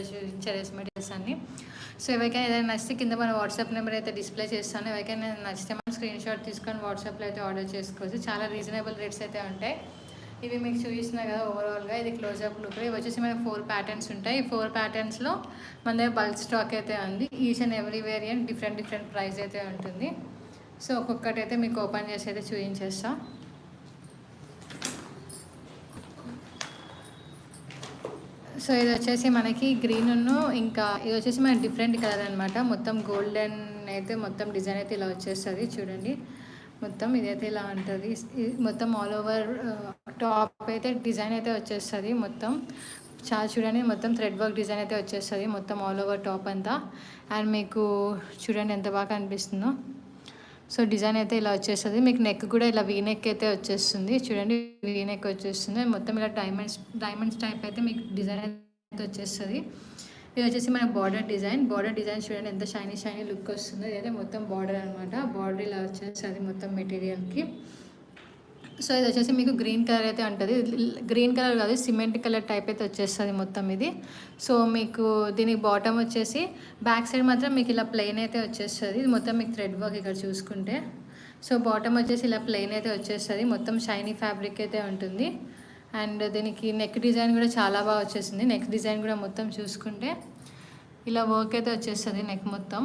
చూపించారు మెటీరియల్స్ అన్ని. సో ఎవరికైనా ఏదైనా నచ్చితే కింద మన వాట్సాప్ నెంబర్ అయితే డిస్ప్లే చేస్తాను. ఎవరికైనా నచ్చితే మనం స్క్రీన్ షాట్ తీసుకొని వాట్సాప్లో అయితే ఆర్డర్ చేసుకోవచ్చు. చాలా రీజనబుల్ రేట్స్ అయితే ఉంటాయి. ఇవి మీకు చూపిస్తున్నా కదా ఓవరాల్గా ఇది క్లోజప్ లుక్. ఇవి వచ్చేసి మనకి 4 ప్యాటర్న్స్ ఉంటాయి. ఈ 4 ప్యాటర్న్స్లో మన దగ్గర బల్క్ స్టాక్ అయితే ఉంది. Each and every variant different price అయితే ఉంటుంది. సో ఒక్కొక్కటి అయితే మీకు ఓపెన్ చేసి అయితే చూపించేస్తా. సో ఇది వచ్చేసి మనకి గ్రీన్ ఇంకా ఇది వచ్చేసి మనకి డిఫరెంట్ కలర్ అనమాట. మొత్తం గోల్డెన్ అయితే మొత్తం డిజైన్ అయితే ఇలా వచ్చేస్తుంది చూడండి. మొత్తం ఇదైతే ఇలా ఉంటుంది. మొత్తం ఆల్ ఓవర్ టాప్ అయితే డిజైన్ అయితే వచ్చేస్తుంది. మొత్తం చాలా చూడండి మొత్తం థ్రెడ్ వర్క్ డిజైన్ అయితే వచ్చేస్తుంది మొత్తం ఆల్ ఓవర్ టాప్ అంతా. అండ్ మీకు చూడండి ఎంత బాగా అనిపిస్తుందో. సో డిజైన్ అయితే ఇలా వచ్చేస్తుంది. మీకు నెక్ కూడా ఇలా వీ నెక్ అయితే వచ్చేస్తుంది చూడండి. వీ నెక్ వచ్చేస్తుంది మొత్తం ఇలా డైమండ్స్ టైప్ అయితే మీకు డిజైన్ అయితే వచ్చేస్తుంది. ఇది వచ్చేసి మన బార్డర్ డిజైన్ చూడండి ఎంత షైనీ లుక్ వస్తుందో. ఇదైతే మొత్తం బార్డర్ అనమాట. బార్డర్ ఇలా వచ్చేస్తుంది మొత్తం మెటీరియల్కి. సో ఇది వచ్చేసి మీకు గ్రీన్ కలర్ అయితే ఉంటుంది. గ్రీన్ కలర్ కాదు సిమెంట్ కలర్ టైప్ అయితే వచ్చేస్తుంది మొత్తం ఇది. సో మీకు దీనికి బాటమ్ వచ్చేసి బ్యాక్ సైడ్ మాత్రం మీకు ఇలా ప్లెయిన్ అయితే వచ్చేస్తుంది. ఇది మొత్తం మీకు థ్రెడ్ వర్క్ ఇక్కడ చూసుకుంటే. సో బాటమ్ వచ్చేసి ఇలా ప్లెయిన్ అయితే వచ్చేస్తుంది మొత్తం షైనీ ఫ్యాబ్రిక్ అయితే ఉంటుంది. అండ్ దీనికి నెక్ డిజైన్ కూడా చాలా బాగా వచ్చేసింది. నెక్ డిజైన్ కూడా మొత్తం చూసుకుంటే ఇలా వర్క్ అయితే వచ్చేస్తుంది నెక్ మొత్తం.